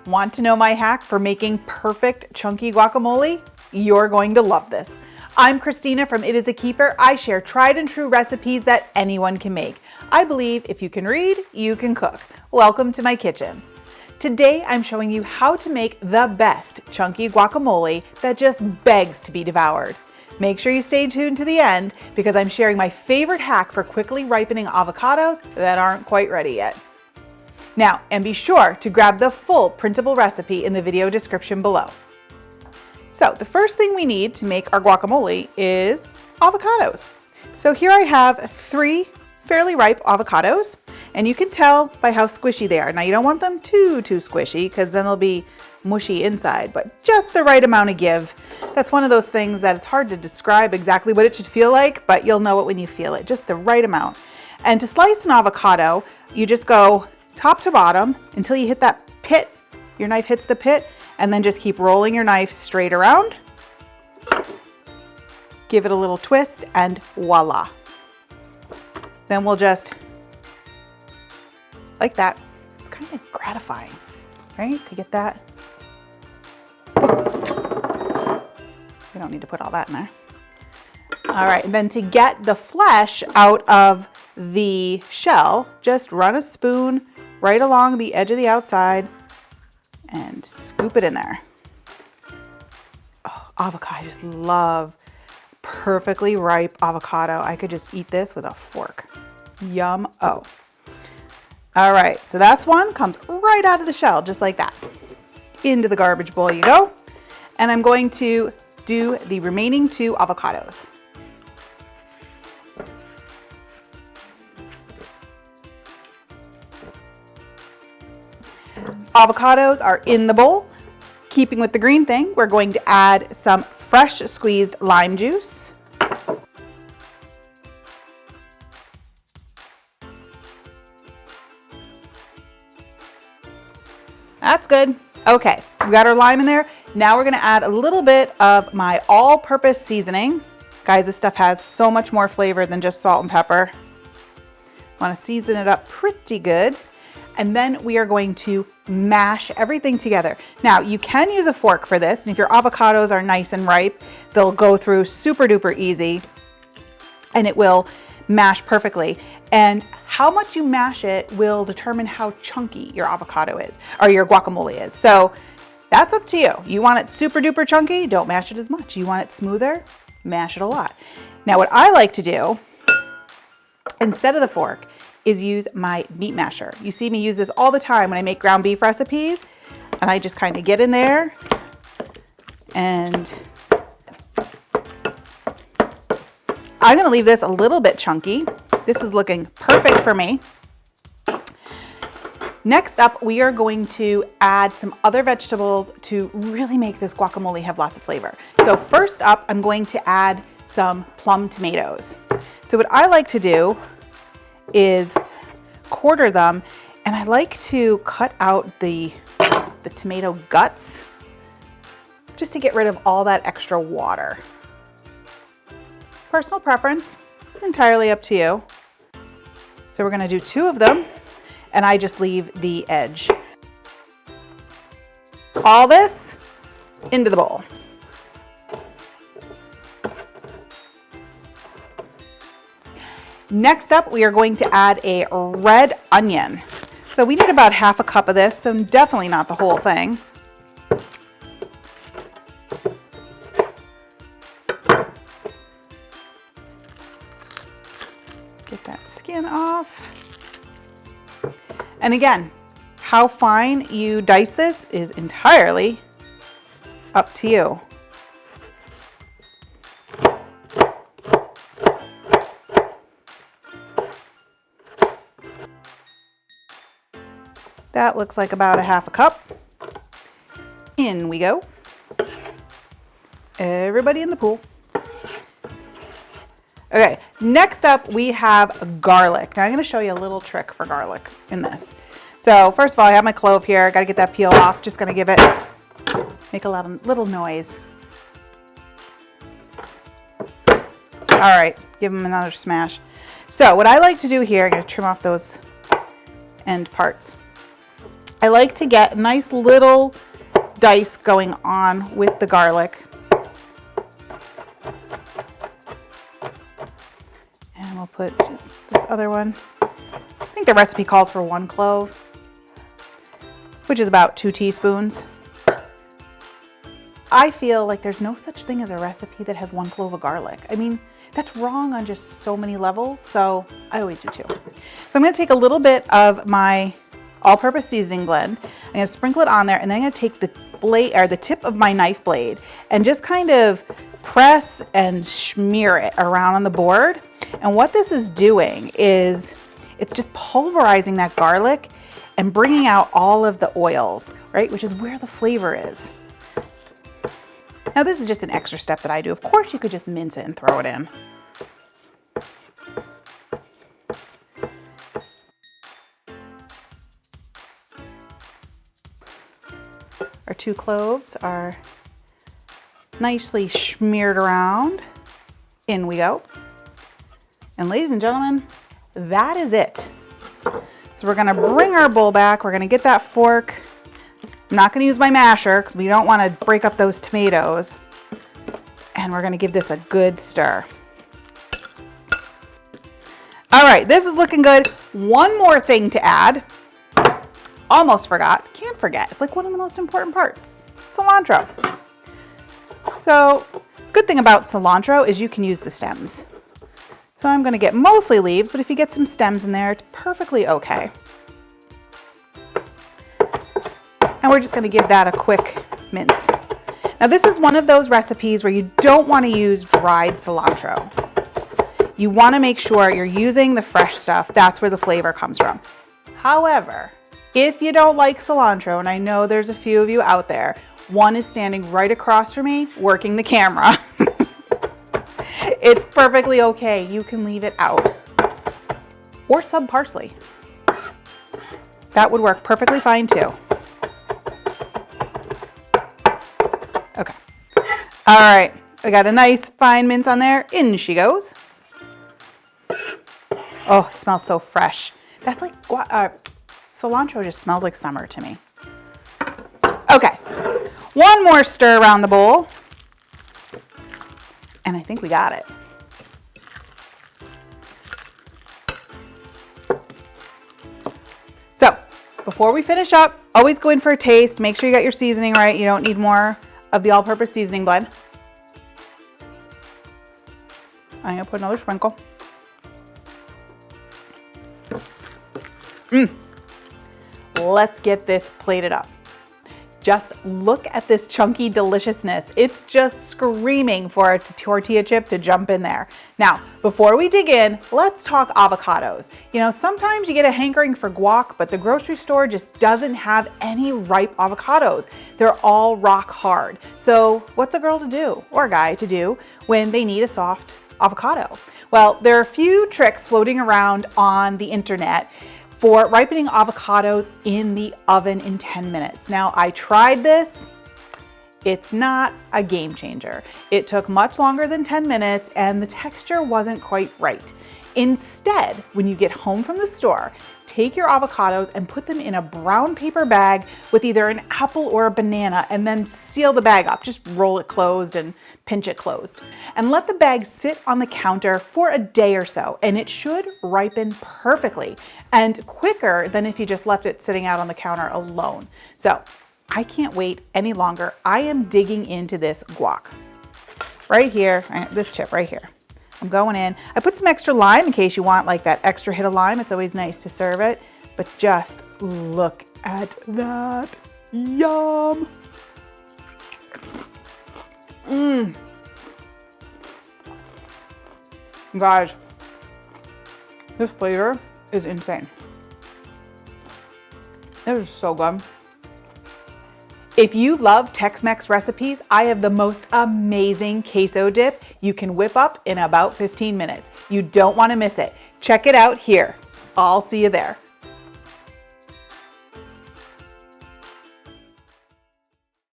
Want to know my hack for making perfect chunky guacamole? You're going to love this. I'm Christina from It Is a Keeper. I share tried and true recipes that anyone can make. I believe if you can read, you can cook. Welcome to my kitchen. Today I'm showing you how to make the best chunky guacamole that just begs to be devoured. Make sure you stay tuned to the end because I'm sharing my favorite hack for quickly ripening avocados that aren't quite ready yet. Now, and be sure to grab the full printable recipe in the video description below. So the first thing we need to make our guacamole is avocados. So here I have 3 fairly ripe avocados, and you can tell by how squishy they are. Now you don't want them too squishy because then they'll be mushy inside, but just the right amount of give. That's one of those things that it's hard to describe exactly what it should feel like, but you'll know it when you feel it, just the right amount. And to slice an avocado, you just go top to bottom until you hit that pit, your knife hits the pit, and then just keep rolling your knife straight around. Give it a little twist and voila. Then we'll just, like that. It's kind of gratifying, right? To get that. We don't need to put all that in there. All right, and then to get the flesh out of the shell, just run a spoon right along the edge of the outside and scoop it in there. Oh, avocado, I just love perfectly ripe avocado. I could just eat this with a fork. Yum. Oh. All right, so that's one, comes right out of the shell, just like that. Into the garbage bowl you go. And I'm going to do the remaining 2 avocados. Avocados are in the bowl. Keeping with the green thing, we're going to add some fresh squeezed lime juice. That's good. Okay, we got our lime in there. Now we're gonna add a little bit of my all-purpose seasoning. Guys, this stuff has so much more flavor than just salt and pepper. Want to season it up pretty good. And then we are going to mash everything together. Now, you can use a fork for this, and if your avocados are nice and ripe, they'll go through super duper easy, and it will mash perfectly. And how much you mash it will determine how chunky your avocado is, or your guacamole is. So that's up to you. You want it super duper chunky, don't mash it as much. You want it smoother, mash it a lot. Now, what I like to do, instead of the fork, is use my meat masher. You see me use this all the time when I make ground beef recipes, and I just kind of get in there and I'm gonna leave this a little bit chunky. This is looking perfect for me. Next up, we are going to add some other vegetables to really make this guacamole have lots of flavor. So first up, I'm going to add some plum tomatoes. So what I like to do is quarter them, and I like to cut out the tomato guts just to get rid of all that extra water. Personal preference, entirely up to you. So we're going to do 2 of them, and I just leave the edge. All this into the bowl. Next up, we are going to add a red onion. So we need about 1/2 cup of this, so definitely not the whole thing. Get that skin off. And again, how fine you dice this is entirely up to you. That looks like about 1/2 cup. In we go. Everybody in the pool. Okay, next up we have garlic. Now I'm gonna show you a little trick for garlic in this. So first of all, I have my clove here. Gotta get that peel off. Just gonna make a little noise. All right, give them another smash. So what I like to do here, I'm gonna trim off those end parts. I like to get nice little dice going on with the garlic. And we'll put just this other one. I think the recipe calls for 1 clove, which is about 2 teaspoons. I feel like there's no such thing as a recipe that has 1 clove of garlic. I mean, that's wrong on just so many levels, so I always do too. So I'm gonna take a little bit of my all-purpose seasoning blend. I'm gonna sprinkle it on there, and then I'm gonna take the blade, or the tip of my knife blade, and just kind of press and smear it around on the board. And what this is doing is it's just pulverizing that garlic and bringing out all of the oils, right? Which is where the flavor is. Now this is just an extra step that I do. Of course you could just mince it and throw it in. Our 2 cloves are nicely smeared around. In we go. And ladies and gentlemen, that is it. So we're gonna bring our bowl back. We're gonna get that fork. I'm not gonna use my masher because we don't wanna break up those tomatoes. And we're gonna give this a good stir. All right, this is looking good. One more thing to add. Almost forgot, can't forget. It's like one of the most important parts, cilantro. So, good thing about cilantro is you can use the stems. So I'm gonna get mostly leaves, but if you get some stems in there, it's perfectly okay. And we're just gonna give that a quick mince. Now this is one of those recipes where you don't wanna use dried cilantro. You wanna make sure you're using the fresh stuff. That's where the flavor comes from. However, if you don't like cilantro, and I know there's a few of you out there, one is standing right across from me working the camera. It's perfectly okay. You can leave it out. Or some parsley. That would work perfectly fine too. Okay. All right. I got a nice fine mince on there. In she goes. Oh, it smells so fresh. That's like cilantro just smells like summer to me. Okay, one more stir around the bowl. And I think we got it. So, before we finish up, always go in for a taste. Make sure you got your seasoning right. You don't need more of the all-purpose seasoning blend. I'm gonna put another sprinkle. Let's get this plated up. Just look at this chunky deliciousness. It's just screaming for a tortilla chip to jump in there. Now, before we dig in, let's talk avocados. You know, sometimes you get a hankering for guac, but the grocery store just doesn't have any ripe avocados. They're all rock hard. So what's a girl to do, or a guy to do, when they need a soft avocado? Well, there are a few tricks floating around on the internet for ripening avocados in the oven in 10 minutes. Now, I tried this. It's not a game changer. It took much longer than 10 minutes and the texture wasn't quite right. Instead, when you get home from the store, take your avocados and put them in a brown paper bag with either an apple or a banana, and then seal the bag up. Just roll it closed and pinch it closed. And let the bag sit on the counter for a day or so, and it should ripen perfectly and quicker than if you just left it sitting out on the counter alone. So I can't wait any longer. I am digging into this guac. Right here, this chip right here. I'm going in. I put some extra lime in case you want like that extra hit of lime. It's always nice to serve it, but just look at that. Yum. Guys, this flavor is insane. This is so good. If you love Tex-Mex recipes, I have the most amazing queso dip you can whip up in about 15 minutes. You don't want to miss it. Check it out here. I'll see you there.